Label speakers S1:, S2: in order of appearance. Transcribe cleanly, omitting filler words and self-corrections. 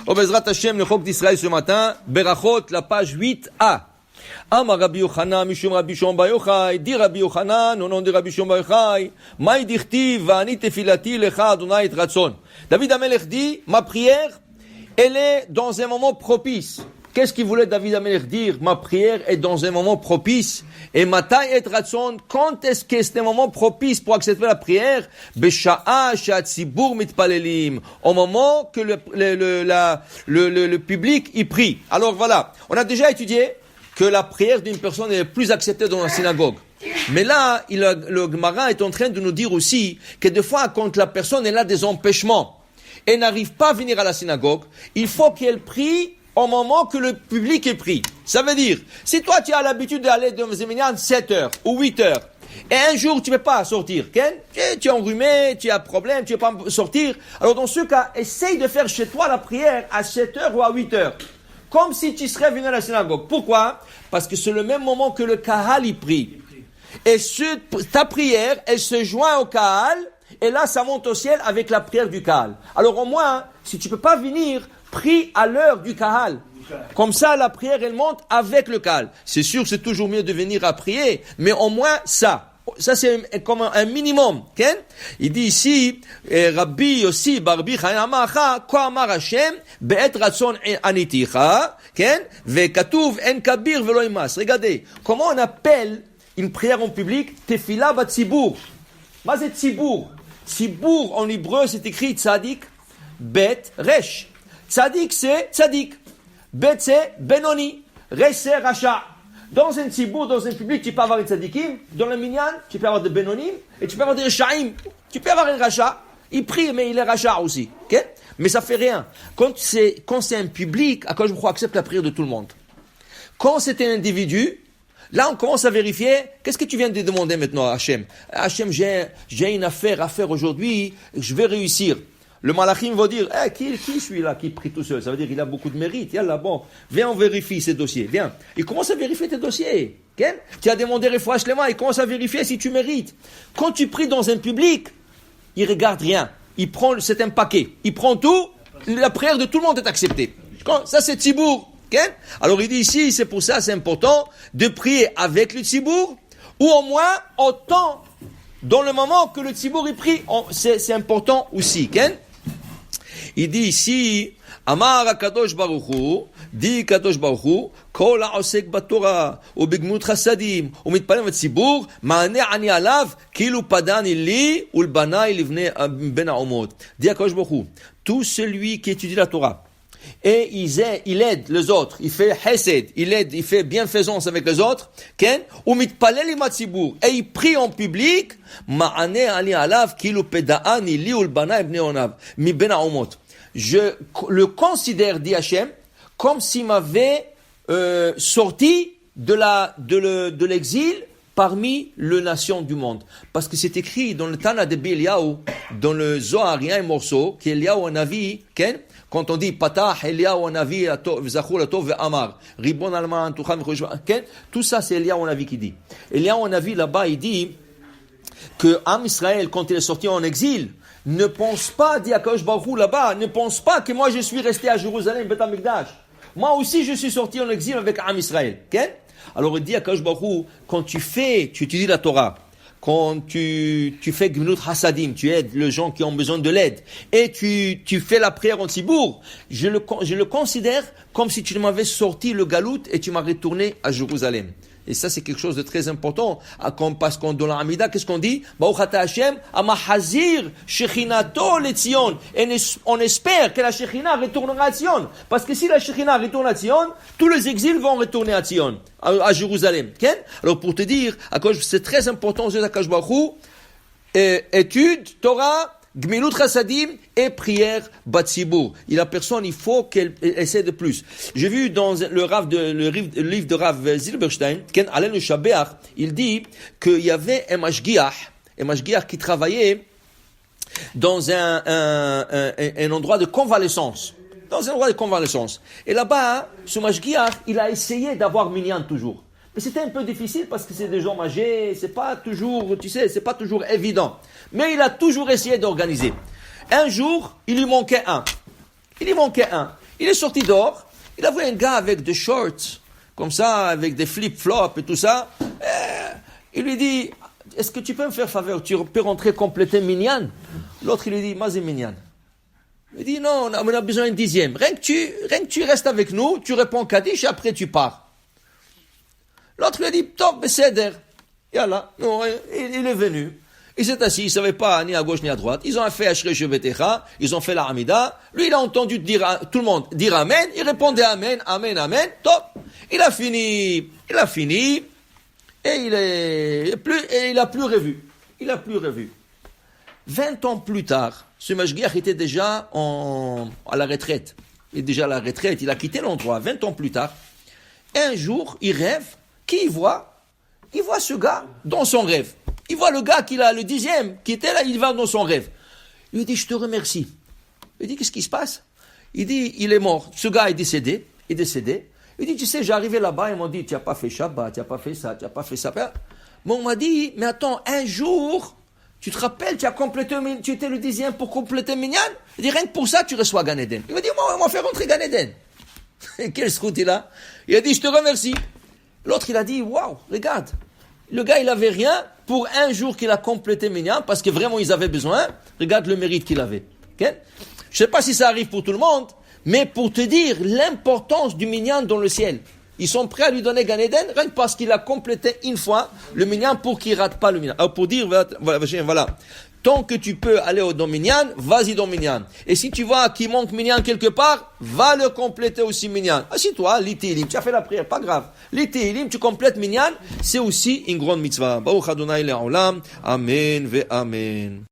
S1: Au Bezrat Hashem, le Chok d'Israël ce matin, Berachot, la page 8a. Amar Rabbi Yochanan, Mishum Rabbi Shimon bar Yochai, dit Rabbi Yochanan, au nom de Rabbi Shimon bar Yochai, Maï dichtiv, va'ani tefilati lecha Adonai et ratzon. David Amelech dit, ma prière, elle est dans un moment propice. Qu'est-ce qu'il voulait David Amelech dire? Ma prière est dans un moment propice. Et matai et ratzon, quand est-ce que c'est un moment propice pour accepter la prière? Besha'a she'atzibur mitpalelim. Au moment que le public y prie. Alors voilà, on a déjà étudié que la prière d'une personne est plus acceptée dans la synagogue. Mais là, le Gemara est en train de nous dire aussi que des fois, quand la personne elle a des empêchements et n'arrive pas à venir à la synagogue, il faut qu'elle prie au moment que le public est pris. Ça veut dire, si toi tu as l'habitude d'aller dans les minyan 7 heures ou 8 heures, et un jour tu ne peux pas sortir, tu es enrhumé, tu as un problème, tu ne peux pas sortir, alors dans ce cas, essaye de faire chez toi la prière à 7 heures ou à 8 heures. Comme si tu serais venu à la synagogue. Pourquoi? Parce que c'est le même moment que le Kahal y prie. Et ta prière, elle se joint au Kahal, et là ça monte au ciel avec la prière du Kahal. Alors au moins, si tu ne peux pas venir, prie à l'heure du Kahal. Comme ça, la prière, elle monte avec le Kahal. C'est sûr que c'est toujours mieux de venir à prier, mais au moins ça. Ça, c'est comme un minimum. Il dit ici, Rabbi Yossi Barbi Chayamacha, Ko Amar Hashem, Be'et Ratzon Aniticha, Ve'katuv En Kabir Velo Imas. Regardez, comment on appelle une prière en public? Tefila bat Tzibur. Mais c'est Tzibur. Tzibur, en hébreu, c'est écrit Tzadik, Bet, Resh. Tzadik, c'est Tzadik. Bet, c'est Benoni. Resh, c'est Racha. Dans un tzibur, dans un public, tu peux avoir des tzadikim. Dans le minyan, tu peux avoir des benonim. Et tu peux avoir des reshaim. Tu peux avoir un racha. Il prie, mais il est racha aussi. Okay? Mais ça fait rien. Quand c'est un public, à quoi je crois accepte la prière de tout le monde. Quand c'est un individu, là on commence à vérifier. Qu'est-ce que tu viens de demander maintenant à Hachem? Hachem, j'ai une affaire à faire aujourd'hui. Je vais réussir. Le malachim va dire, qui celui-là qui prie tout seul? Ça veut dire qu'il a beaucoup de mérite. Yallah, bon, viens, on vérifie ces dossiers. Viens. Il commence à vérifier tes dossiers. Okay? Tu as demandé refouach lema, il commence à vérifier si tu mérites. Quand tu pries dans un public, il regarde rien. C'est un paquet. Il prend tout, la prière de tout le monde est acceptée. Ça, c'est tzibour. Okay? Alors, il dit ici, c'est pour ça, c'est important de prier avec le tzibour, ou au moins, autant, dans le moment que le tzibour est pris, c'est important aussi. Okay? Il dit ici, Amar Kadosh Baruch Hu, dit Kadosh Baruch Hu, Kol ha'osek baTorah, ubigmut chasadim, umitpalel v'tzibur, ma'aneh ani alav, kilu padani li, ulbanai livnei ben ha'omot. Dit Kadosh Baruch Hu, tout celui qui étudie la Torah, et il aide les autres, il fait hesed, il fait bienfaisance avec les autres, umitpalel im hatzibur, et il prie en public, ma'aneh ani alav, kilu padani li, ulbanai mi ben ha'omot. Je le considère, dit Hachem, comme s'il m'avait sorti de l'exil parmi les nations du monde. Parce que c'est écrit dans le Tana de Eliyahu, dans le Zohar, il y a un morceau, qui est Eliyahu Hanavi, quand on dit Patah Eliyahu Hanavi, Zachur Latov ve'amar, Ribon Alman, Tucham, tout ça c'est Eliyahu Hanavi qui dit. Eliyahu Hanavi là-bas, il dit que Am Israël, quand il est sorti en exil, ne pense pas, dit Akadosh Baruch Hu là-bas, ne pense pas que moi je suis resté à Jérusalem, Beth Amikdash. Moi aussi je suis sorti en exil avec Am Israël. Okay? Alors il dit Akadosh Baruch Hu, quand tu étudies la Torah, quand tu fais Gmilut Hasadim, tu aides les gens qui ont besoin de l'aide, et tu fais la prière en Tzibour, je le considère comme si tu m'avais sorti le galout et tu m'as retourné à Jérusalem. Et ça, c'est quelque chose de très important. Parce qu'on, dans la Hamida, qu'est-ce qu'on dit? Baruch ata Hashem, amahazir, shechinato le Tzion. Et on espère que la Shechina retournera à Tzion. Parce que si la Shechina retourne à Tzion, tous les exils vont retourner à Tzion, à Jérusalem. Okay? Alors, pour te dire, c'est très important, Akadosh Baruch Hu, étude, Torah, Gmilut Chasadim et prière Batzibur. Et la personne, il faut qu'elle essaie de plus. J'ai vu dans le livre de Rav Zilberstein, Ken Alain le Shabeach, il dit qu'il y avait un mashgiach qui travaillait dans un endroit de convalescence. Et là-bas, ce mashgiach, il a essayé d'avoir minyan toujours. Mais c'était un peu difficile parce que c'est des gens âgés, c'est pas toujours évident. Mais il a toujours essayé d'organiser. Un jour, il lui manquait un. Il est sorti dehors, il a vu un gars avec des shorts, comme ça, avec des flip-flops et tout ça. Il lui dit, est-ce que tu peux me faire faveur, tu peux rentrer compléter minyan? L'autre, il lui dit, Mazé minyan. Il dit, non, on a besoin d'un dixième. Rien que tu restes avec nous, tu réponds Kaddish et après tu pars. L'autre lui a dit, top, Besséder. Yallah, non, il est venu. Il s'est assis, il ne savait pas ni à gauche ni à droite. Ils ont fait Ashre Shevetecha, ils ont fait la Hamida. Lui, il a entendu tout le monde dire Amen. Il répondait Amen, Amen, Amen. Top. Il a fini. Et il a plus revu. 20 ans plus tard, ce Mashgiach était déjà à la retraite. Il est déjà à la retraite, il a quitté l'endroit. 20 ans plus tard, un jour, il rêve. Qui il voit? Il voit ce gars dans son rêve. Il voit le gars qui a le 10e, qui était là, il va dans son rêve. Il lui dit, je te remercie. Il dit, qu'est-ce qui se passe? Il dit, il est mort. Ce gars est décédé. Il dit, tu sais, j'ai arrivé là-bas, ils m'ont dit, tu n'as pas fait Shabbat, tu n'as pas fait ça, tu n'as pas fait ça. Mais on m'a dit, mais attends, un jour, tu te rappelles, tu étais le 10e pour compléter Minyan? Il dit, rien que pour ça, tu reçois Gan Eden. Il m'a dit, on m'a fait rentrer Gan Eden. Quel scout il a? Il a dit, je te remercie. L'autre, il a dit, waouh, regarde. Le gars, il avait rien pour un jour qu'il a complété Minyan, parce que vraiment, ils avaient besoin. Regarde le mérite qu'il avait. Okay? Je ne sais pas si ça arrive pour tout le monde, mais pour te dire l'importance du Minyan dans le ciel. Ils sont prêts à lui donner Gan Eden, rien que parce qu'il a complété une fois le Minyan pour qu'il ne rate pas le Minyan. Alors pour dire, voilà. Tant que tu peux aller dans Minyan, vas-y dans Minyan. Et si tu vois qu'il manque Minyan quelque part, va le compléter aussi Minyan. Assis-toi, lis Tehillim, tu as fait la prière, pas grave. Lis Tehillim, tu complètes Minyan, c'est aussi une grande mitzvah. Baruch Adonai le'olam, Amen ve Amen.